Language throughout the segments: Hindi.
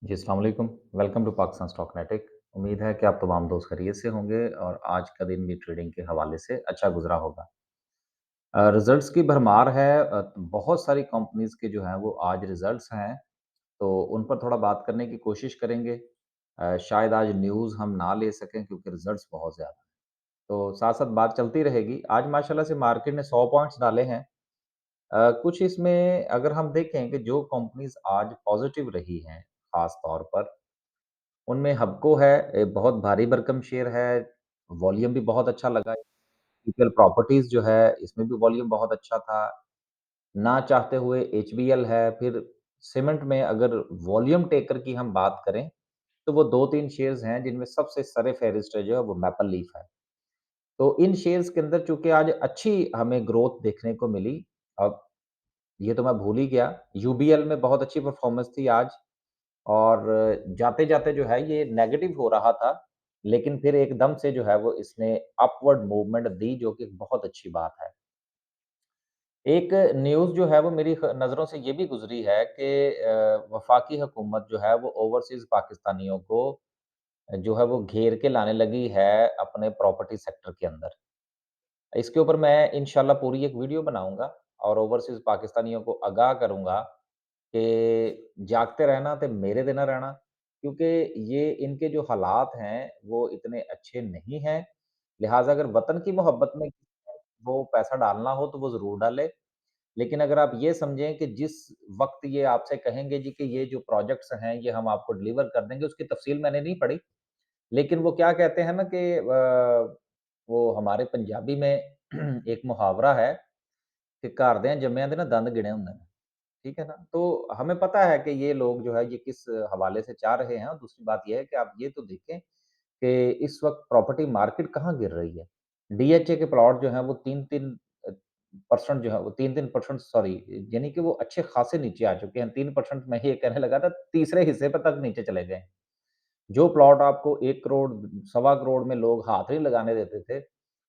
जी, अस्सलाम वालेकुम। वेलकम टू पाकिस्तान स्टॉक नेटिक। उम्मीद है कि आप तमाम दोस्त खैरियत से होंगे और आज का दिन भी ट्रेडिंग के हवाले से अच्छा गुज़रा होगा। रिज़ल्ट्स की भरमार है बहुत सारी कंपनीज़ के जो हैं वो आज रिज़ल्ट्स हैं, तो उन पर थोड़ा बात करने की कोशिश करेंगे। शायद आज न्यूज़ हम ना ले सकें क्योंकि रिज़ल्ट्स बहुत ज़्यादा हैं। तो साथ-साथ बात चलती रहेगी। आज माशाल्लाह से मार्केट ने 100 पॉइंट्स डाले हैं। कुछ इसमें अगर हम देखें कि जो कंपनीज़ आज पॉज़िटिव रही हैं, ख़ास तौर पर उनमें हबको है, बहुत भारी भरकम शेयर है, वॉल्यूम भी बहुत अच्छा लगा। ईपीएल प्रॉपर्टीज़ जो है, इसमें भी वॉल्यूम बहुत अच्छा था। ना चाहते हुए एचबीएल है, फिर सीमेंट में अगर वॉल्यूम टेकर की हम बात करें, तो वो 2-3 शेयर्स हैं जिनमें सबसे सर-ए-फ़हरिस्त जो है वो मैपल लीफ है। तो इन शेयर्स के अंदर चूँकि आज अच्छी हमें ग्रोथ देखने को मिली, अब ये तो मैं भूल ही गया, यूबीएल में बहुत अच्छी परफ़ॉर्मेंस थी आज। और जाते-जाते जो है ये नेगेटिव हो रहा था, लेकिन फिर एकदम से जो है वो इसने अपवर्ड मूवमेंट दी जो कि बहुत अच्छी बात है। एक न्यूज़ जो है वो मेरी नज़रों से ये भी गुज़री है कि वफ़ाकी हुकूमत जो है वो ओवरसीज़ पाकिस्तानियों को जो है वो घेर के लाने लगी है अपने प्रॉपर्टी सेक्टर के अंदर। इसके ऊपर मैं इंशाल्लाह पूरी एक वीडियो बनाऊँगा और ओवरसीज़ पाकिस्तानियों को आगाह करूँगा कि जागते रहना ते मेरे दे ना रहना, क्योंकि ये इनके जो हालात हैं, वो इतने अच्छे नहीं हैं। लिहाज़ा अगर वतन की मोहब्बत में वो पैसा डालना हो, तो वो ज़रूर डाले। लेकिन अगर आप ये समझें कि जिस वक़्त ये आपसे कहेंगे जी कि ये जो प्रोजेक्ट्स हैं, ये हम आपको डिलीवर कर देंगे, उसकी तफ़सील मैंने नहीं पढ़ी। लेकिन वो क्या कहते हैं ना कि वो हमारे पंजाबी में एक मुहावरा है कि घरदिਆਂ जम्मिਆਂ ਦੇ ना दंद गिने ਹੁੰਦੇ ਨੇ। ठीक है ना? तो हमें पता है कि ये लोग जो है ये किस हवाले से चाह रहे हैं और दूसरी बात ये है कि आप ये तो देखें कि इस वक़्त प्रॉपर्टी मार्केट कहाँ गिर रही है। डीएचए के प्लॉट जो हैं वो 3-3 परसेंट जो है वो 3-3% सॉरी यानी कि वो अच्छे खासे नीचे आ चुके हैं। 3% मैं ये कहने लगा था तीसरे हिस्से पे तक नीचे चले गए हैं। जो प्लॉट आपको 1 करोड़, सवा करोड़ में लोग हाथ नहीं लगाने देते थे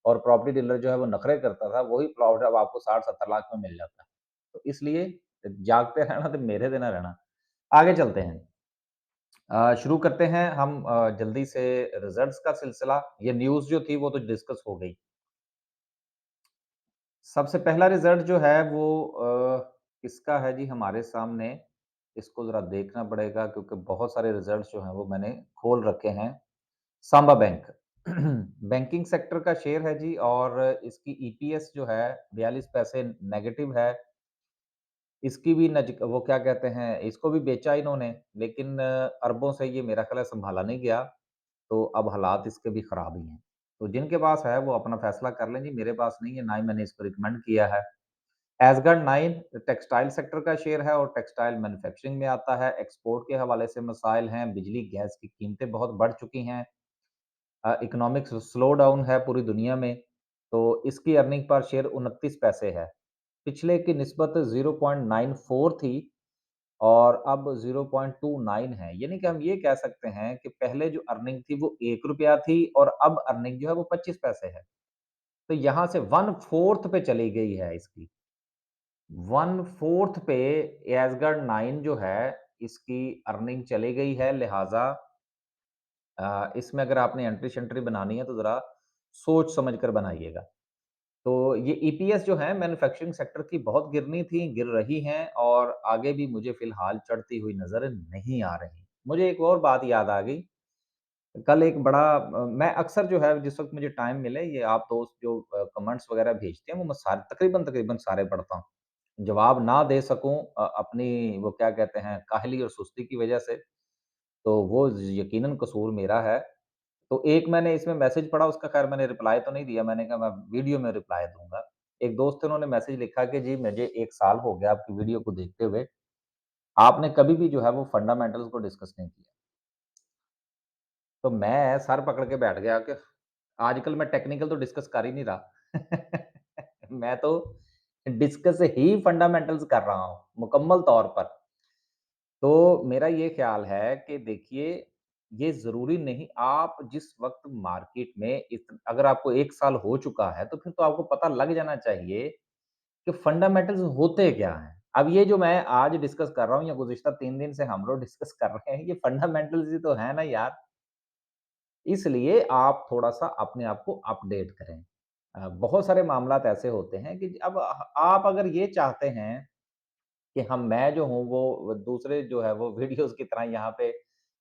और प्रॉपर्टी डीलर जो है वो नखरे करता था, वही प्लॉट अब आपको 60-70 लाख में मिल जाता है। तो इसलिए जागते रहना तो मेरे देना रहना। आगे चलते हैं। शुरू करते हैं हम जल्दी से रिज़ल्ट्स का सिलसिला। ये न्यूज़ जो थी वो तो डिस्कस हो गई। सबसे पहला रिज़ल्ट जो है वो किसका है जी हमारे सामने, इसको ज़रा देखना पड़ेगा क्योंकि बहुत सारे रिज़ल्ट्स जो हैं वो मैंने खोल रखे हैं। सांबा बैंक बैंकिंग सेक्टर का शेयर है जी और इसकी ईपीएस जो है 42 पैसे नेगेटिव है। इसकी भी नज वो क्या कहते हैं, इसको भी बेचा इन्होंने, लेकिन अरबों से ये मेरा ख़्याल है सँभाला नहीं गया, तो अब हालात इसके भी ख़राब ही हैं। तो जिनके पास है वो अपना फ़ैसला कर लें जी, मेरे पास नहीं है, ना ही मैंने इसको रिकमेंड किया है। एसगढ़ 9 टेक्सटाइल सेक्टर का शेयर है और टेक्सटाइल मैन्युफैक्चरिंग में आता है। एक्सपोर्ट के हवाले से मसाइल हैं, बिजली, गैस की कीमतें बहुत बढ़ चुकी हैं। इकोनॉमिक स्लो डाउन है पूरी दुनिया में, तो इसकी अर्निंग पर शेयर 29 पैसे है। पिछले की निस्बत 0.94 थी और अब 0.29 है। यानी कि हम ये कह सकते हैं कि पहले जो अर्निंग थी वो ₹1 थी और अब अर्निंग जो है वो 25 पैसे है। तो यहाँ से 1/4 पे चली गई है इसकी। 1/4 पे एसगढ़ 9 जो है इसकी अर्निंग चली गई है, लिहाज़ा इसमें अगर आपने एंट्री-शैंट्री बनानी है तो ज़रा सोच समझ कर बनाइएगा। तो ये ईपीएस जो है मैन्युफैक्चरिंग सेक्टर की बहुत गिरनी थी, गिर रही हैं और आगे भी मुझे फ़िलहाल चढ़ती हुई नज़र नहीं आ रही। मुझे एक और बात याद आ गई, कल एक बड़ा मैं अक्सर जो है जिस वक़्त मुझे टाइम मिले ये आप दोस्त जो कमेंट्स वग़ैरह भेजते हैं वो मैं सारे तकरीबन सारे पढ़ता हूँ। जवाब ना दे सकूँ अपनी वो क्या कहते हैं काहली और सुस्ती की वज़ह से, तो वो यकीनन कसूर मेरा है। तो एक मैंने इसमें मैसेज पढ़ा उसका ख़ैर मैंने रिप्लाई तो नहीं दिया, मैंने कहा मैं वीडियो में रिप्लाई दूँगा। एक दोस्त थे उन्होंने मैसेज लिखा कि जी मुझे 1 साल हो गया आपकी वीडियो को देखते हुए, आपने कभी भी जो है वो फंडामेंटल्स को डिस्कस नहीं किया। तो मैं सर पकड़ के बैठ गया कि आजकल मैं टेक्निकल तो डिस्कस कर ही नहीं रहा। मैं तो डिस्कस ही फंडामेंटल्स कर रहा हूँ, मुकम्मल तौर पर। तो मेरा ये ख़्याल है कि देखिए, ये ज़रूरी नहीं आप जिस वक़्त मार्केट में अगर आपको 1 साल हो चुका है, तो फिर तो आपको पता लग जाना चाहिए कि फंडामेंटल्स होते क्या हैं। अब ये जो मैं आज डिस्कस कर रहा हूँ या गुज़िश्ता 3 दिन से हम लोग डिस्कस कर रहे हैं, ये फंडामेंटल्स ही तो है ना यार। इसलिए आप थोड़ा-सा अपने आप को अपडेट करें। बहुत सारे मामलात ऐसे होते हैं कि अब आप अगर ये चाहते हैं कि मैं जो हूँ वो दूसरे जो है वो वीडियोज़ की तरह यहाँ पे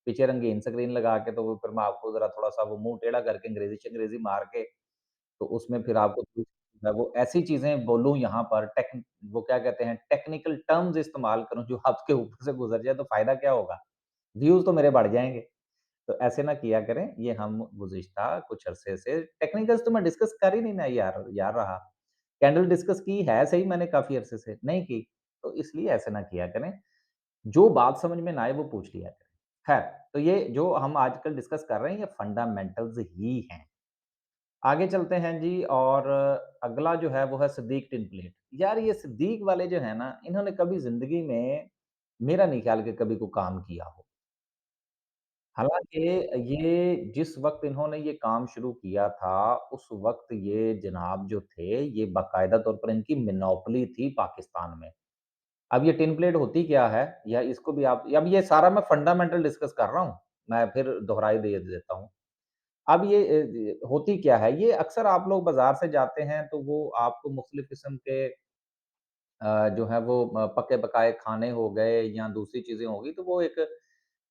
पीछे रंगीन स्क्रीन लगा के तो वो फिर मैं आपको ज़रा थोड़ा-सा वो मुँह टेढ़ा करके अंग्रेज़ी-शंग्रेज़ी मार के तो उसमें फिर आपको कुछ मैं वो ऐसी चीज़ें बोलूँ यहाँ पर वो क्या कहते हैं टेक्निकल टर्म्स इस्तेमाल करूँ जो आपके ऊपर से गुज़र जाए तो फ़ायदा क्या होगा? व्यूज़ तो मेरे बढ़ जाएँगे। तो ऐसे ना किया करें, ये हम गुज़िश्ता कुछ अरसे से टेक्निकल्स तो मैं डिस्कस कर ही नहीं ना यार रहा। कैंडल डिस्कस की है सही मैंने काफ़ी अरसे से, नहीं की। तो इसलिए ऐसे ना किया करें। जो बात समझ में ना आए वो पूछ लिया करें। खैर, तो ये जो हम आजकल डिस्कस कर रहे हैं ये फंडामेंटल्स ही हैं। आगे चलते हैं जी और अगला जो है वो है सिद्दीक टिनप्लेट। यार ये सिद्दीक वाले जो हैं ना, इन्होंने कभी ज़िंदगी में मेरा नहीं ख्याल कि कभी कोई काम किया हो। हालाँकि ये जिस वक़्त इन्होंने ये काम शुरू किया था, उस वक़्त ये जनाब जो थे, ये बाकायदा तौर पर इनकी मोनोपोली थी पाकिस्तान में। अब ये टिन प्लेट होती क्या है? या इसको भी आप अब ये सारा मैं फंडामेंटल डिस्कस कर रहा हूँ, मैं फिर दोहराई दे देता हूँ। अब ये होती क्या है? ये अक्सर आप लोग बाज़ार से जाते हैं, तो वो आपको मुख़्तलिफ़ किस्म के जो है वो पके-पकाए खाने हो गए या दूसरी चीज़ें हो गई, तो वो एक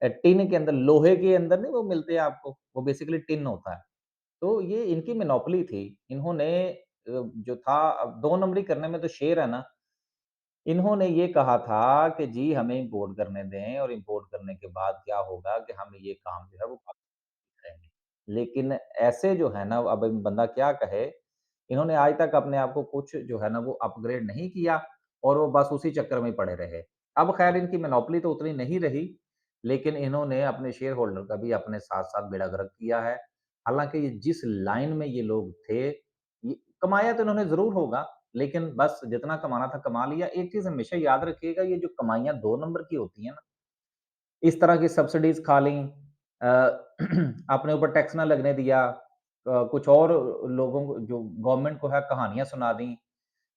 टिन के अंदर लोहे के अंदर नहीं वो मिलते हैं आपको, वो बेसिकली टिन होता है। तो ये इनकी मोनोपोली थी। इन्होंने जो था अब 2 नंबरी करने में तो शेर है ना, इन्होंने ये कहा था कि जी हमें इम्पोर्ट करने दें और इम्पोर्ट करने के बाद क्या होगा कि हम ये काम जो है वो करेंगे। लेकिन ऐसे जो है ना अब बंदा क्या कहे, इन्होंने आज तक अपने आप को कुछ जो है ना वो अपग्रेड नहीं किया और वो बस उसी चक्कर में पड़े रहे। अब खैर इनकी मोनोपोली तो उतनी नहीं रही, लेकिन इन्होंने अपने शेयर होल्डर का भी अपने साथ-साथ बेड़ा गर्क किया है। हालाँकि ये जिस लाइन में ये लोग थे, ये कमाया तो इन्होंने ज़रूर होगा, लेकिन बस जितना कमाना था कमा लिया। एक चीज़ हमेशा याद रखिएगा ये जो कमाइयाँ 2 नंबर की होती हैं ना इस तरह की सब्सिडीज़ खा लीं अ, अपने ऊपर टैक्स ना लगने दिया कुछ और लोगों को जो गवर्नमेंट को है कहानियाँ सुना दी।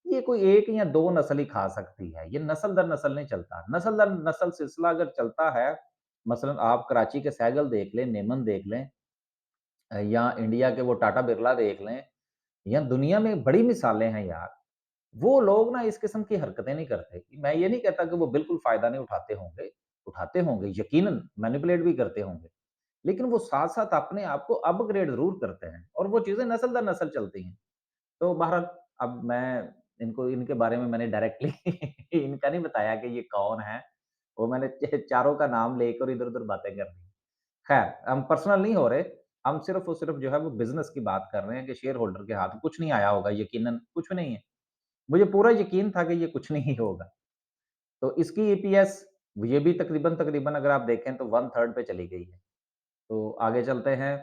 ये कोई 1 या 2 नस्ल ही खा सकती है, ये नस्ल दर नस्ल नहीं चलता। नस्ल दर नस्ल सिलसिला अगर चलता है, मसलन आप कराची के सहगल देख लें, मेमन देख लें या इंडिया के वो टाटा बिरला देख लें या दुनिया में बड़ी मिसालें हैं यार। वो लोग ना इस किस्म की हरकतें नहीं करते। मैं ये नहीं कहता कि वो बिल्कुल फ़ायदा नहीं उठाते होंगे यकीनन मैनिपुलेट भी करते होंगे। लेकिन वो साथ-साथ अपने आप को अपग्रेड ज़रूर करते हैं और वो चीज़ें नस्ल दर नस्ल चलती हैं। तो बहरहाल अब मैं इनको इनके बारे में मैंने डायरेक्टली इनका नहीं बताया कि ये कौन है। वो मैंने चारों का नाम लेकर इधर-उधर बातें कर दी। खैर हम पर्सनल नहीं हो रहे, हम सिर्फ़ और सिर्फ़ जो है वो बिज़नेस की बात कर रहे हैं कि शेयर होल्डर के हाथ में कुछ नहीं आया होगा यकीनन, कुछ भी नहीं है। मुझे पूरा यकीन था कि ये कुछ नहीं होगा। तो इसकी ईपीएस ये भी तकरीबन-तकरीबन अगर आप देखें तो 1/3 पे चली गई है। तो आगे चलते हैं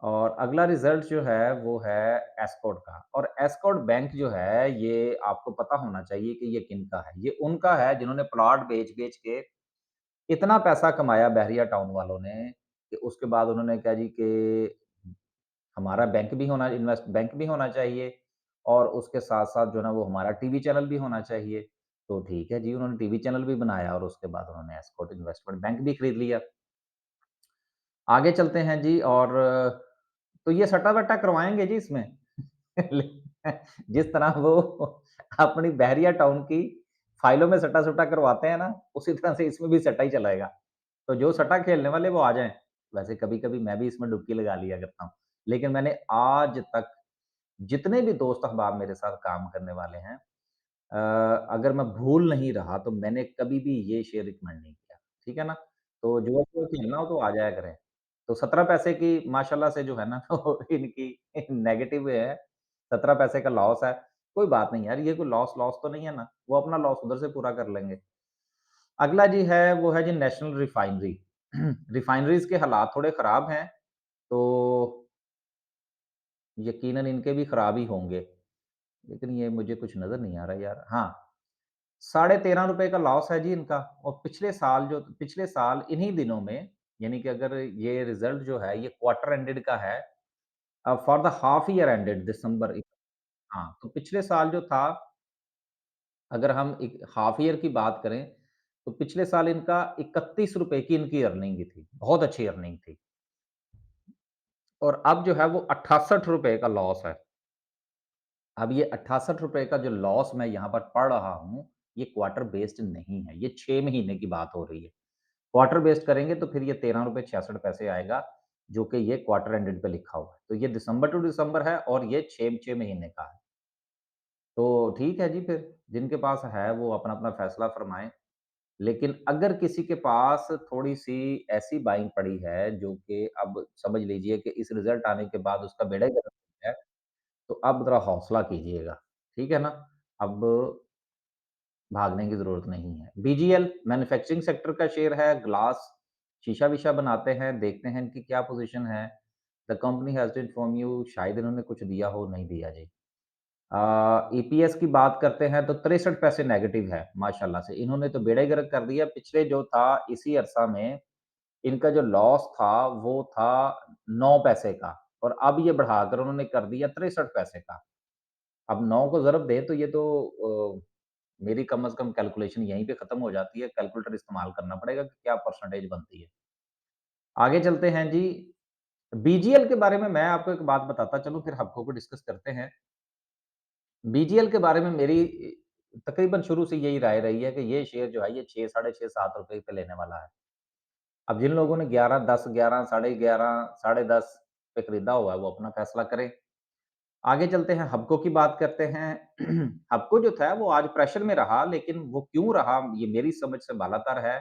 और अगला रिज़ल्ट जो है वो है एस्कॉर्ट का और एस्कॉर्ट बैंक जो है ये आपको पता होना चाहिए कि ये किनका है। ये उनका है जिन्होंने प्लॉट बेच-बेच के इतना पैसा कमाया बहरिया टाउन वालों ने कि उसके बाद उन्होंने कहा जी कि हमारा बैंक भी होना चाहिए और उसके साथ-साथ जो है ना वो हमारा टीवी चैनल भी होना चाहिए। तो ठीक है जी, उन्होंने टीवी चैनल भी बनाया और उसके बाद उन्होंने एस्कॉर्ट इन्वेस्टमेंट बैंक भी खरीद लिया। आगे चलते हैं जी और तो ये सट्टा-वट्टा करवाएँगे जी इसमें। ले जिस तरह वो अपनी बहरिया टाउन की फाइलों में सट्टा-सुट्टा करवाते हैं ना, उसी तरह से इसमें भी सट्टा ही चलेगा। तो जो सट्टा खेलने वाले वो आ जाएँ। वैसे कभी-कभी मैं भी इसमें डुबकी लगा लिया करता हूँ। लेकिन मैंने आज तक जितने भी दोस्त अहबाब मेरे साथ काम करने वाले हैं अ, अगर मैं भूल नहीं रहा तो मैंने कभी भी ये शेयर रिकमेंड नहीं किया, ठीक है ना? तो जुआ-वुआ खेलना हो तो आ जाया करें। तो 17 पैसे की माशाल्लाह से जो है ना तो इनकी नेगेटिव है, 17 पैसे का लॉस है। कोई बात नहीं यार, ये कोई लॉस-लॉस तो नहीं है ना, वो अपना लॉस उधर से पूरा कर लेंगे। अगला जी है वो है जी नेशनल रिफाइनरी। रिफाइनरीज़ के हालात थोड़े खराब हैं, तो यकीनन इनके भी खराब ही होंगे। लेकिन ये मुझे कुछ नज़र नहीं आ रहा यार। हाँ, साढ़े ₹13 का लॉस है जी इनका और पिछले साल इन्हीं दिनों में यानी कि अगर ये रिज़ल्ट जो है ये क्वार्टर एंडेड का है for the half year ended December हाँ, तो पिछले साल जो था अगर हम एक हाफ ईयर की बात करें, तो पिछले साल इनका ₹31 की इनकी अर्निंग थी, बहुत अच्छी अर्निंग थी और अब जो है वो ₹68 का लॉस है। अब ये ₹68 का जो लॉस मैं यहाँ पर पढ़ रहा हूँ, ये क्वार्टर बेस्ड नहीं है, ये 6 महीने की बात हो रही है। क्वार्टर बेस्ड करेंगे तो फिर ये ₹13.66 आएगा, जो कि ये क्वार्टर एंडेड पे लिखा हुआ है। तो ये दिसंबर टू दिसंबर है और ये 6 महीने का है। तो ठीक है जी फिर, जिनके पास है वो अपना-अपना फैसला फरमाएँ। लेकिन अगर किसी के पास थोड़ी-सी ऐसी बाइंग पड़ी है, जो कि अब समझ लीजिए कि इस रिज़ल्ट आने के बाद उसका बेड़ा ही गर्क हो गया है, तो अब ज़रा हौसला कीजिएगा, ठीक है ना? अब भागने की ज़रूरत नहीं है। बीजीएल मैन्युफैक्चरिंग सेक्टर का शेयर है, ग्लास शीशा-विशा बनाते हैं, देखते हैं इनकी क्या पोज़ीशन है। The company has to inform you शायद इन्होंने कुछ दिया हो, नहीं दिया जी। ईपीएस की बात करते हैं तो 63 पैसे नेगेटिव है, माशाल्लाह से। इन्होंने तो बेड़ा ही गर्क कर दिया। पिछले जो था इसी अरसा में इनका जो लॉस था, वो था 9 पैसे का और अब ये बढ़ाकर उन्होंने कर दिया 63 पैसे का। अब 9 को ज़रब दें तो ये तो मेरी कम से कम कैलकुलेशन यहीं पे खत्म हो जाती है, कैलकुलेटर इस्तेमाल करना पड़ेगा कि क्या परसेंटेज बनती है। आगे चलते हैं जी, बीजीएल के बारे में मैं आपको एक बात बताता चलूँ फिर हबको को डिस्कस करते हैं। बीजीएल के बारे में मेरी तकरीबन शुरू से यही राय रही है कि ये शेयर जो है ये 6 साढ़े 6 ₹7 पे लेने वाला है। अब जिन लोगों ने 11, 10, 11, साढ़े 11, साढ़े 10 पे खरीदा हुआ है वो अपना फैसला करें। आगे चलते हैं, हबको की बात करते हैं। हबको जो था वो आज प्रेशर में रहा लेकिन वो क्यों रहा ये मेरी समझ से बालातर है।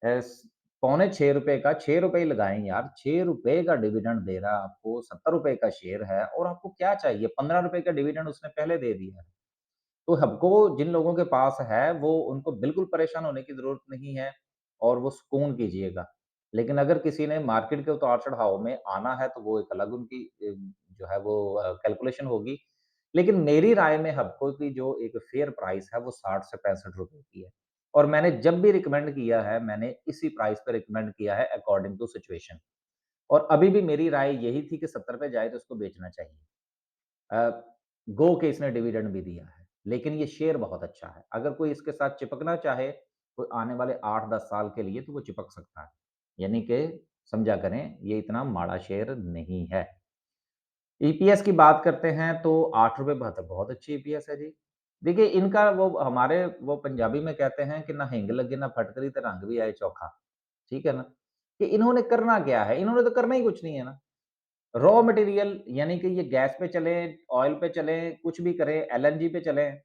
एस पौने ₹6 का ₹6 ही लगाएँ यार, ₹6 का डिविडेंड दे रहा है आपको, ₹70 का शेयर है और आपको क्या चाहिए? ₹15 का डिविडेंड उसने पहले दे दिया है। तो हमको जिन लोगों के पास है, वो उनको बिल्कुल परेशान होने की ज़रूरत नहीं है और वो सुकून कीजिएगा। लेकिन अगर किसी ने मार्केट के उतार-चढ़ाव में आना है, तो वो एक अलग उनकी जो है वो कैलकुलेशन होगी। लेकिन मेरी राय में हबको की जो एक फेयर प्राइस है, वो 60 से ₹65 की है और मैंने जब भी रिकमेंड किया है, मैंने इसी प्राइस पे रिकमेंड किया है अकॉर्डिंग टू सिचुएशन और अभी भी मेरी राय यही थी कि 70 पे जाए तो उसको बेचना चाहिए। अ, गो के इसने डिविडेंड भी दिया है, लेकिन ये शेयर बहुत अच्छा है। अगर कोई इसके साथ चिपकना चाहे, कोई आने वाले 8-10 साल के लिए तो वो चिपक सकता है। यानी कि समझा करें, ये इतना माड़ा शेयर नहीं है। ईपीएस की बात करते हैं तो ₹8.72 बहुत अच्छी ईपीएस है जी। देखिए इनका वो हमारे वो पंजाबी में कहते हैं कि ना हिंग लगे ना फटकरी ते रंग भी आए चोखा, ठीक है ना? कि इन्होंने करना क्या है? इन्होंने तो करना ही कुछ नहीं है ना। रॉ मटेरियल यानी कि ये गैस पे चलें, ऑयल पे चलें, कुछ भी करें, एलएनजी पे चलें,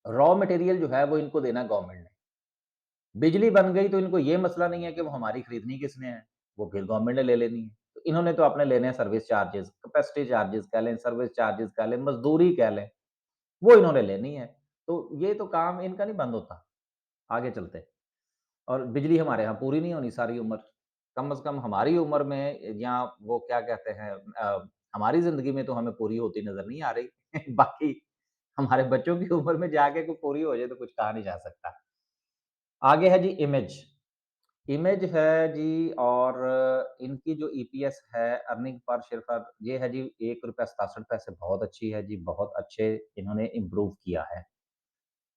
रॉ मटेरियल जो है वो इनको देना है गवर्नमेंट ने। बिजली बन गई तो इनको ये मसला नहीं है कि वो हमारी खरीदनी किसने है, वो फिर गवर्नमेंट ने ले लेनी है। तो इन्होंने तो अपने लेने हैं सर्विस चार्जेज़, कैपेसिटी चार्जेज़ कह लें, सर्विस चार्जेज़ कह लें, मज़दूरी कह लें, वो इन्होंने लेनी है। तो ये तो काम इनका नहीं बंद होता। आगे चलते और बिजली हमारे यहाँ पूरी नहीं होनी सारी उम्र। कम से कम हमारी उम्र में या वो क्या कहते हैं हमारी ज़िंदगी में तो हमें पूरी होती नज़र नहीं आ रही। बाकी हमारे बच्चों की उम्र में जाके कोई पूरी हो जाए तो कुछ कहा नहीं जा सकता। आगे है जी इमेज। इमेज है जी और इनकी जो ईपीएस है अर्निंग पर शेयर पर ये है जी ₹1.67 बहुत अच्छी है जी, बहुत अच्छे इन्होंने इम्प्रूव किया है।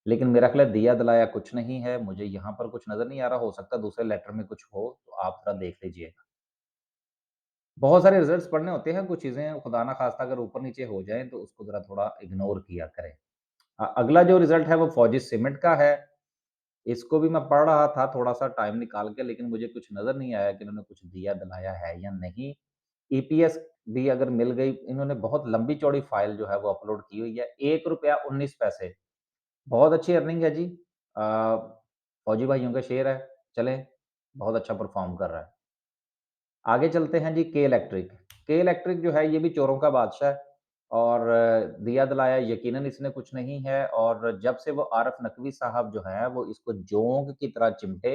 लेकिन मेरा ख़्याल है दिया-दिलाया कुछ नहीं है, मुझे यहाँ पर कुछ नज़र नहीं आ रहा, हो सकता है दूसरे लेटर में कुछ हो, तो आप ज़रा देख लीजिएगा। बहुत सारे रिज़ल्ट्स पढ़ने होते हैं, कुछ चीज़ें खुदा ना ख़ास्ता अगर ऊपर-नीचे हो जाएँ, तो उसको ज़रा थोड़ा इग्नोर किया करें। अगला जो रिज़ल्ट है वो फौजिस सीमेंट का है। इसको भी मैं पढ़ रहा था थोड़ा-सा टाइम निकाल के, लेकिन मुझे कुछ नज़र नहीं आया कि इन्होंने कुछ दिया-दिलाया है या नहीं। ईपीएस भी अगर मिल गई इन्होंने बहुत लंबी-चौड़ी फ़ाइल जो है वो अपलोड की हुई है। ₹1.19 बहुत अच्छी अर्निंग है जी। फौजी भाइयों का शेयर है, चलें, बहुत अच्छा परफ़ॉर्म कर रहा है। आगे चलते हैं जी के इलेक्ट्रिक। के इलेक्ट्रिक जो है ये भी चोरों का बादशाह है और दिया-दिलाया यकीनन इसने कुछ नहीं है और जब से वो आरिफ नकवी साहब जो हैं वो इसको जोंक की तरह चिमटे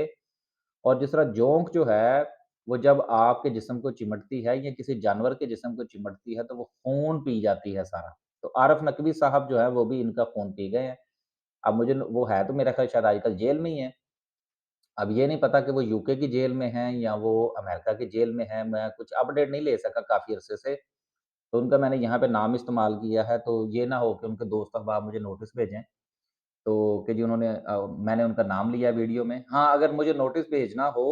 और जिस तरह जोंक जो है वो जब आपके जिस्म को चिमटती है या किसी जानवर के जिस्म को चिमटती है तो वो खून पी जाती है सारा। तो आरिफ नकवी साहब जो है वो भी इनका खून पी गए हैं। अब मुझे न वो है तो मेरा ख़्याल शायद आजकल जेल में ही है। अब ये नहीं पता कि वो यूके की जेल में हैं या वो अमेरिका की जेल में हैं, मैं कुछ अपडेट नहीं ले सका काफ़ी अरसे से, तो उनका मैंने यहाँ पे नाम इस्तेमाल किया है, तो ये ना हो कि उनके दोस्त अहबाब मुझे नोटिस भेजें। तो कि जी उन्होंने मैंने उनका नाम लिया वीडियो में। हाँ, अगर मुझे नोटिस भेजना हो,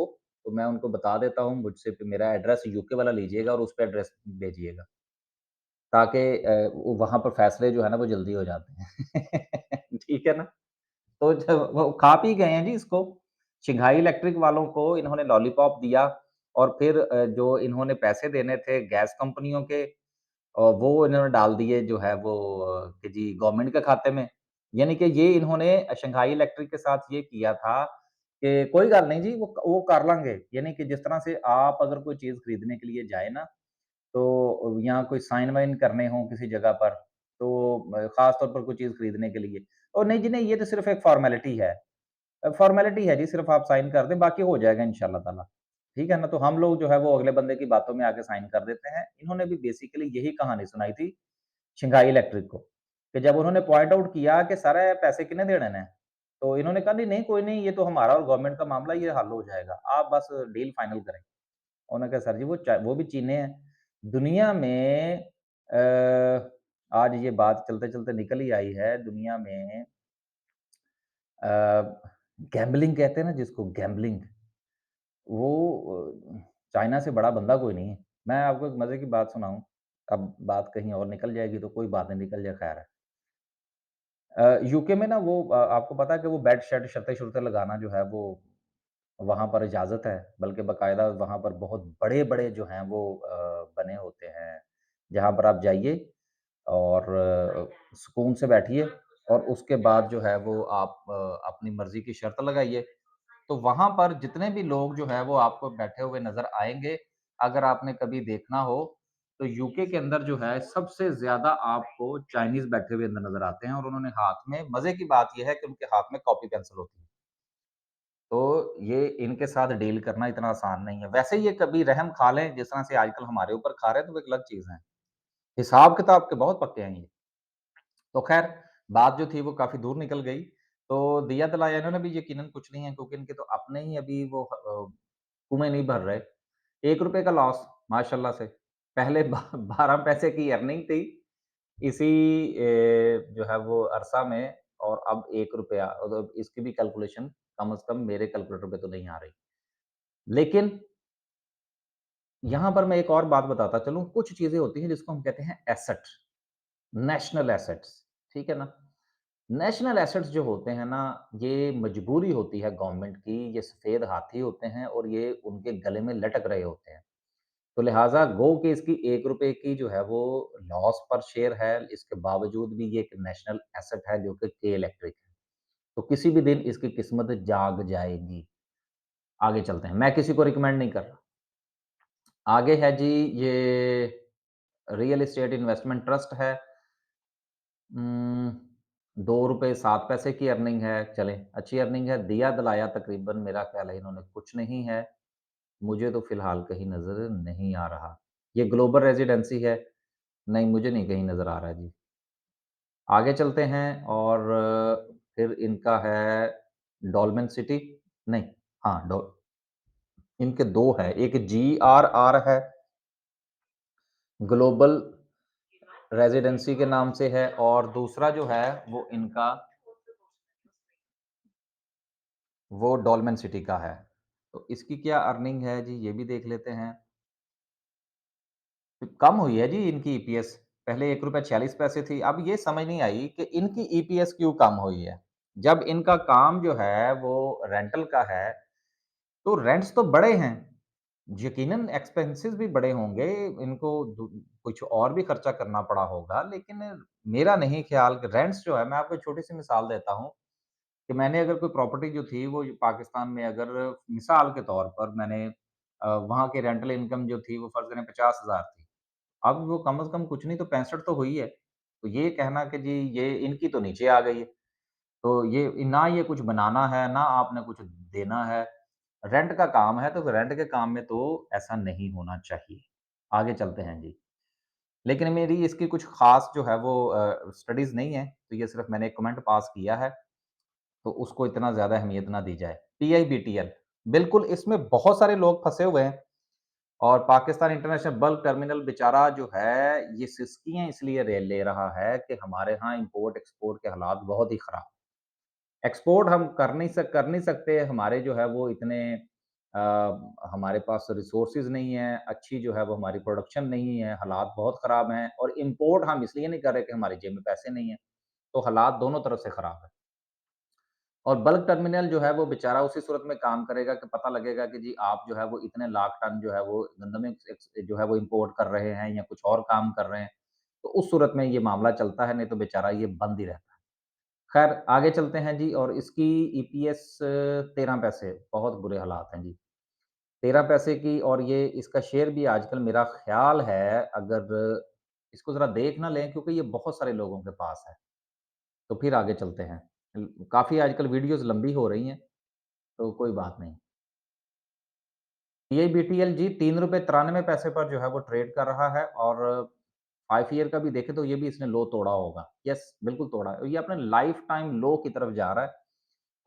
तो मैं उनको बता देता हूँ, मुझसे प मेरा एड्रेस यूके वाला लीजिएगा और उस पे एड्रेस भेजिएगा, ताकि वो वहाँ पर फैसले जो है ना, वो जल्दी हो जाते हैं। ठीक है ना? तो जब वो खा पी गए हैं जी इसको। शंघाई इलेक्ट्रिक वालों को इन्होंने लॉलीपॉप दिया और फिर जो इन्होंने पैसे देने थे गैस कंपनियों के वो इन्होंने डाल दिए जो है वो कि जी गवर्नमेंट के खाते में। यानी कि ये इन्होंने शंघाई इलेक्ट्रिक के साथ ये किया था कि कोई गल नहीं जी वो कर लांगे। यानी कि जिस तरह से आप अगर कोई चीज़ खरीदने के लिए जाए ना, तो या कोई साइन-वाइन करने हों किसी जगह पर, तो ख़ास तौर पर कोई चीज़ खरीदने के लिए, "ओह! नहीं जी नहीं, ये तो सिर्फ़ एक फ़ॉर्मेलिटी है।" फ़ॉर्मेलिटी है जी, सिर्फ़ आप साइन कर दें, बाकी हो जाएगा इंशाअल्लाह ताला। ठीक है ना? तो हम लोग जो है वो अगले बंदे की बातों में आके साइन कर देते हैं। इन्होंने भी बेसिकली यही कहानी सुनाई थी शंघाई इलेक्ट्रिक को, कि जब उन्होंने पॉइंट आउट किया कि सर पैसे किन्ने देने ने? तो इन्होंने कहा, "नहीं, नहीं, कोई नहीं, ये तो हमारा और गवर्नमेंट का मामला, ये हल हो जाएगा। आप बस डील फाइनल करें।" उन्होंने कहा, "सर जी वो भी चीने हैं।" दुनिया में आज ये बात चलते-चलते निकल ही आई है, दुनिया में अ, गैम्बलिंग कहते हैं ना जिसको गैम्बलिंग, वो चाइना से बड़ा बंदा कोई नहीं है। मैं आपको एक मज़े की बात सुनाऊँ, अब बात कहीं और निकल जाएगी तो कोई बात नहीं, निकल जाए खैर है। यूके में ना वो आपको पता है कि वो बेड-शेड, शर्तें-शुरतें लगाना जो है वो वहाँ पर इजाज़त है, बल्कि बाकायदा वहाँ पर बहुत बड़े-बड़े जो हैं वो बने होते हैं, जहाँ पर आप जाइए और सुकून से बैठिए और उसके बाद जो है वो आप अपनी मर्ज़ी की शर्त लगाइए। तो वहाँ पर जितने भी लोग जो है वो आपको बैठे हुए नज़र आएँगे, अगर आपने कभी देखना हो, तो यूके के अंदर जो है सबसे ज़्यादा आपको चाइनीज़ बैठे हुए अंदर नज़र आते हैं और उन्होंने हाथ में मज़े की बात ये है कि उनके हाथ में कॉपी पेंसिल होती है। तो ये इनके साथ डील करना इतना आसान नहीं है। वैसे ये कभी रहम खा लें, जिस तरह से आजकल हमारे ऊपर खा रहे हैं, तो वो एक अलग चीज़ है। हिसाब-किताब के बहुत पक्के हैं ये। तो ख़ैर, बात जो थी वो काफ़ी दूर निकल गई। तो दिया दलाया इन्होंने भी यकीनन कुछ नहीं है क्योंकि इनके तो अपने ही अभी वो कुएँ नहीं भर रहे। ₹1 का लॉस माशाअल्लाह से। पहले बा 12 पैसे की अर्निंग थी, इसी जो है वो अरसा में और अब ₹1 मतलब इसकी भी कैलकुलेशन कम से कम मेरे कैलकुलेटर पे तो नहीं आ रही। लेकिन यहाँ पर मैं एक और बात बताता चलूँ, कुछ चीज़ें होती हैं जिसको हम कहते हैं एसेट, नेशनल एसेट्स, ठीक है ना? नेशनल एसेट्स जो होते हैं ना, ये मजबूरी होती है गवर्नमेंट की, ये सफ़ेद हाथी होते हैं और ये उनके गले में लटक रहे होते हैं। तो लिहाज़ा गो कि इसकी ₹1 की जो है वो लॉस पर शेयर है, इसके बावजूद भी ये एक नेशनल एसेट है जो कि के इलेक्ट्रिक है। तो किसी भी दिन इसकी किस्मत जाग जाएगी। आगे चलते हैं, मैं किसी को रिकमेंड नहीं कर रहा। आगे है जी ये रियल एस्टेट इन्वेस्टमेंट ट्रस्ट है। उम, ₹2 7 पैसे की अर्निंग है, चलें अच्छी अर्निंग है। दिया-दलाया तकरीबन मेरा ख़्याल है इन्होंने कुछ नहीं है। मुझे तो फ़िलहाल कहीं नज़र नहीं आ रहा। ये ग्लोबल रेज़िडेंसी है, नहीं मुझे नहीं कहीं नज़र आ रहा है जी। आगे चलते हैं और फिर इनका है डोलमेन सिटी नहीं, हाँ, इनके 2 हैं, एक जीआरआर है, ग्लोबल रेज़िडेंसी के नाम से है और दूसरा जो है वो इनका वो डोलमेन सिटी का है। तो इसकी क्या अर्निंग है जी, ये भी देख लेते हैं। कम हुई है जी इनकी ईपीएस, पहले ₹1.46 थी, अब ये समझ नहीं आई कि इनकी ईपीएस क्यों कम हुई है। जब इनका काम जो है वो रेंटल का है, तो रेंट्स तो बड़े हैं, यकीनन एक्सपेंसेस भी बड़े होंगे, इनको दु कुछ और भी खर्चा करना पड़ा होगा, लेकिन मेरा नहीं ख़्याल कि रेंट्स जो है मैं आपको एक छोटी-सी मिसाल देता हूँ कि मैंने अगर कोई प्रॉपर्टी जो थी वो पाकिस्तान में अगर मिसाल के तौर पर मैंने वहाँ की रेंटल इनकम जो थी वो फ़र्ज़ करें 50,000 थी। अब वो कम से कम कुछ नहीं तो 65 तो हुई है। तो ये कहना कि जी ये इनकी तो नीचे आ गई है। तो ये ना ये कुछ बनाना है, ना आपने कुछ देना है। रेंट का काम है तो रेंट के काम में तो ऐसा नहीं होना चाहिए। आगे चलते हैं जी। लेकिन मेरी इसकी कुछ ख़ास जो है वो स्टडीज़ नहीं है, तो ये सिर्फ़ मैंने एक कमेंट पास किया है। तो उसको इतना ज़्यादा अहमियत ना दी जाए। पीआईबीटीएल, बिल्कुल इसमें बहुत सारे लोग फँसे हुए हैं और पाकिस्तान इंटरनेशनल बल्क टर्मिनल बेचारा जो है, ये सिसकियाँ इसलिए ले ले रहा है कि हमारे यहाँ इम्पोर्ट-एक्सपोर्ट के हालात बहुत ही ख़राब। एक्सपोर्ट हम कर नहीं सकते, हमारे जो है वो इतने अ, हमारे पास रिसोर्सेज़ नहीं है, अच्छी जो है वो हमारी प्रोडक्शन नहीं है, हालात बहुत ख़राब हैं और इम्पोर्ट हम इसलिए नहीं कर रहे कि हमारी जेब में पैसे नहीं हैं, तो हालात दोनों तरफ से ख़राब है। और बल्क टर्मिनल जो है वो बेचारा उसी सूरत में काम करेगा कि पता लगेगा कि जी आप जो है वो इतने लाख टन जो है वो गंदम एक्स जो है वो इम्पोर्ट कर रहे हैं या कुछ और काम कर रहे हैं, तो उस सूरत में ये मामला चलता है, नहीं तो बेचारा ये बंद ही रहता है। खैर आगे चलते हैं जी और इसकी ईपीएस 13 पैसे, बहुत बुरे हालात हैं जी। 13 पैसे की और ये इसका शेयर भी आजकल मेरा ख़्याल है अगर इसको ज़रा देख ना लें क्योंकि ये बहुत सारे लोगों के पास है। तो फिर आगे चलते हैं। काफ़ी आजकल वीडियोज़ लंबी हो रही हैं, तो कोई बात नहीं। ये बीटीएल जी ₹3.93 पर जो है वो ट्रेड कर रहा है और 5 ईयर का भी देखें तो ये भी इसने लो तोड़ा होगा। यस, बिल्कुल तोड़ा है। ये अपने लाइफ़ टाइम लो की तरफ जा रहा है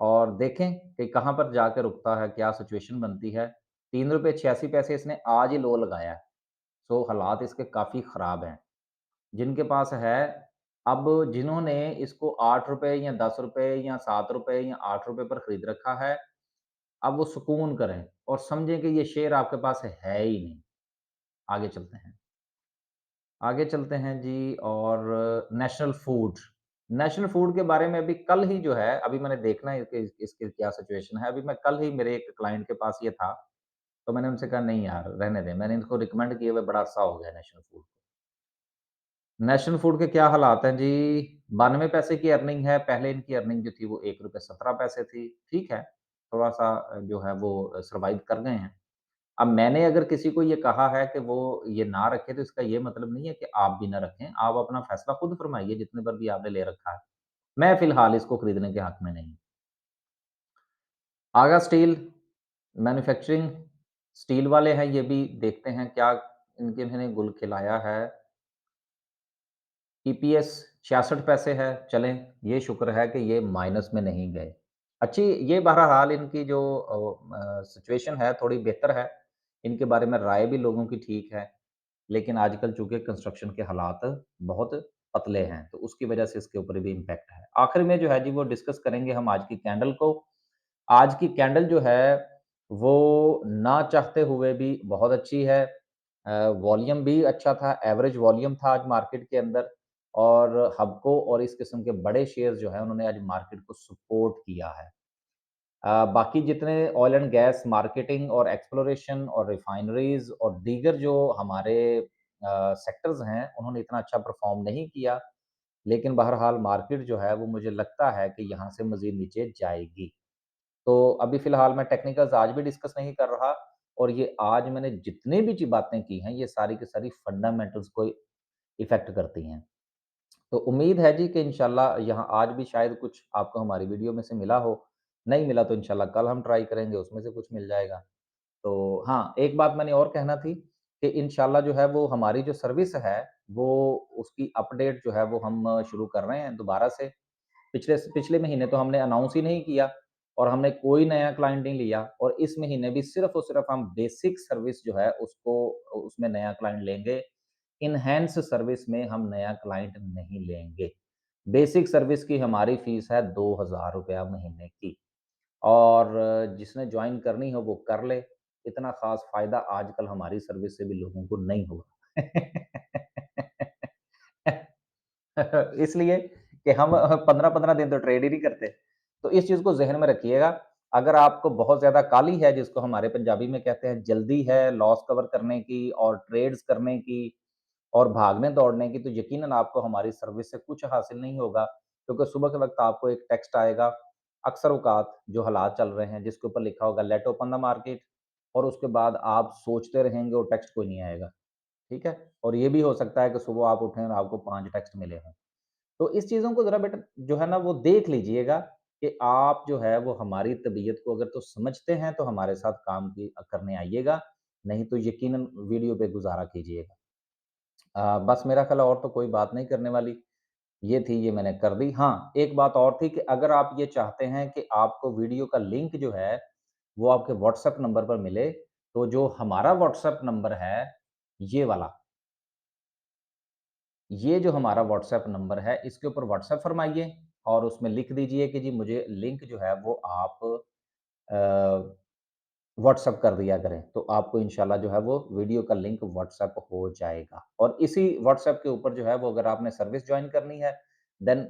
और देखें कि कहाँ पर जाके रुकता है, क्या सिचुएशन बनती है। ₹3.86 इसने आज ही लो लगाया है, सो हालात इसके काफ़ी ख़राब हैं। जिनके पास है, अब जिन्होंने इसको ₹8 या ₹10 या ₹7 या ₹8 पर खरीद रखा है, अब वो सुकून करें और समझें कि ये शेयर आपके पास है ही नहीं। आगे चलते हैं। आगे चलते हैं जी और नेशनल फूड। नेशनल फूड के बारे में अभी कल ही जो है, अभी मैंने देखना है कि इसकी क्या सिचुएशन है। अभी मैं कल ही मेरे एक क्लाइंट के पास ये था, तो मैंने उनसे कहा नहीं यार रहने दें। मैंने इनको रिकमेंड किए हुए बड़ा अरसा हो गया नेशनल फूड। नेशनल फूड के क्या हालात हैं जी, 92 पैसे की अर्निंग है, पहले इनकी अर्निंग जो थी वो ₹1.17 थी, ठीक है, थोड़ा-सा जो है वो सर्वाइव कर गए हैं। अब मैंने अगर किसी को ये कहा है कि वो ये ना रखे तो इसका ये मतलब नहीं है कि आप भी ना रखें, आप अपना फैसला खुद फरमाइए जितने पर भी आपने ले रखा है। मैं फिलहाल इसको खरीदने के हक में नहीं। आगा स्टील मैन्युफैक्चरिंग स्टील वाले हैं, ये भी देखते हैं क्या इन्होंने गुल खिलाया है। ईपीएस 66 पैसे है, चलें ये शुक्र है कि ये माइनस में नहीं गए। अच्छी ये बहरहाल इनकी जो सिचुएशन है थोड़ी बेहतर है, इनके बारे में राय भी लोगों की ठीक है, लेकिन आजकल चूँकि कंस्ट्रक्शन के हालात बहुत पतले हैं, तो उसकी वजह से इसके ऊपर भी इम्पैक्ट है। आखिर में जो है जी वो डिस्कस करेंगे हम आज की कैंडल को। आज की कैंडल जो है, वो ना चाहते हुए भी बहुत अच्छी है। वॉल्यूम भी अच्छा था, एवरेज वॉल्यूम था आज मार्केट के अंदर और हबको और इस किस्म के बड़े शेयर्स जो हैं, उन्होंने आज मार्केट को सपोर्ट किया है। बाकी जितने ऑयल एंड गैस मार्केटिंग और एक्सप्लोरेशन और रिफाइनरीज़ और दीगर जो हमारे सेक्टर्स हैं, उन्होंने इतना अच्छा परफ़ॉर्म नहीं किया। लेकिन बहरहाल मार्केट जो है, वो मुझे लगता है कि यहाँ से मज़ीद नीचे जाएगी। तो अभी फ़िलहाल मैं टेक्निकल्स आज भी डिस्कस नहीं कर रहा और ये आज मैंने जितनी भी बातें की हैं, ये सारी की सारी फंडामेंटल्स को इफ़ेक्ट करती हैं। तो उम्मीद है जी कि इंशाल्लाह यहाँ आज भी शायद कुछ आपको हमारी वीडियो में से मिला हो। नहीं मिला तो इंशाल्लाह कल हम ट्राई करेंगे, उसमें से कुछ मिल जाएगा। तो हाँ, एक बात मैंने और कहना थी कि इंशाल्लाह जो है वो हमारी जो सर्विस है, वो उसकी अपडेट जो है वो हम शुरू कर रहे हैं दोबारा से। पिछले महीने तो हमने अनाउंस ही नहीं किया और हमने कोई नया क्लाइंट नहीं लिया और इस महीने भी सिर्फ़ और सिर्फ़ हम बेसिक सर्विस जो है उसको उसमें नया क्लाइंट लेंगे। एनहांस सर्विस में हम नया क्लाइंट नहीं लेंगे। बेसिक सर्विस की हमारी फ़ीस है ₹2000 महीने की और जिसने जॉइन करनी हो वो कर ले। इतना ख़ास फ़ायदा आजकल हमारी सर्विस से भी लोगों को नहीं होगा। इसलिए कि हम 15-15 दिन तो ट्रेड ही नहीं करते। तो इस चीज़ को ज़हन में रखिएगा। अगर आपको बहुत ज़्यादा काहली है जिसको हमारे पंजाबी में कहते हैं जल्दी है लॉस कवर करने की और ट्रेड्स करने की और भागने-दौड़ने की, तो यकीनन आपको हमारी सर्विस से कुछ हासिल नहीं होगा। क्योंकि सुबह के वक़्त आपको एक टेक्स्ट आएगा, अक्सर औक़ात जो हालात चल रहे हैं जिसके ऊपर लिखा होगा लेट ओपन द मार्केट और उसके बाद आप सोचते रहेंगे और टेक्स्ट कोई नहीं आएगा। ठीक है? और ये भी हो सकता है कि सुबह आप उठें और आपको 5 टेक्स्ट मिले हों। तो इस चीज़ों को ज़रा बेटा जो है ना वो देख लीजिएगा कि आप जो है वो हमारी तबीयत को अगर तो समझते हैं तो हमारे साथ काम की करने आइएगा, नहीं तो यकीनन वीडियो पे गुज़ारा कीजिएगा। बस मेरा ख़्याल है और तो कोई बात नहीं करने वाली, ये थी ये मैंने कर दी। हाँ, एक बात और थी कि अगर आप ये चाहते हैं कि आपको वीडियो का लिंक जो है, वो आपके व्हाट्सएप नंबर पर मिले, तो जो हमारा व्हाट्सएप नंबर है, ये वाला, ये जो हमारा व्हाट्सएप नंबर है, इसके ऊपर व्हाट्सएप फरमाइए और उसमें लिख दीजिए कि जी मुझे लिंक जो है वो आप अ, व्हाट्सएप कर दिया करें, तो आपको इंशाल्लाह जो है वो वीडियो का लिंक व्हाट्सएप हो जाएगा। और इसी व्हाट्सएप के ऊपर जो है वो अगर आपने सर्विस जॉइन करनी है, देन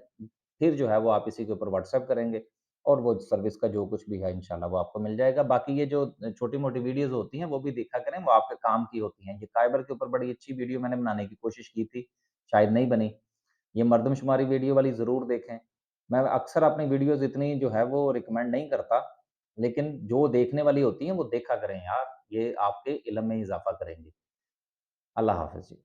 फिर जो है वो आप इसी के ऊपर व्हाट्सएप करेंगे और वो सर्विस का जो कुछ भी है इंशाल्लाह वो आपको मिल जाएगा। बाकी ये जो छोटी-मोटी वीडियोज़ होती हैं वो भी देखा करें, वो आपके काम की होती हैं। ये फाइबर के ऊपर बड़ी अच्छी वीडियो मैंने बनाने की कोशिश की थी, शायद नहीं बनी। ये मर्दमशुमारी वीडियो वाली ज़रूर देखें। मैं अक्सर अपनी वीडियोज़ इतनी जो है वो रिकमेंड नहीं करता, लेकिन जो देखने वाली होती हैं वो देखा करें यार, ये आपके इल्म में इज़ाफ़ा करेंगी। अल्लाह हाफ़िज़ जी।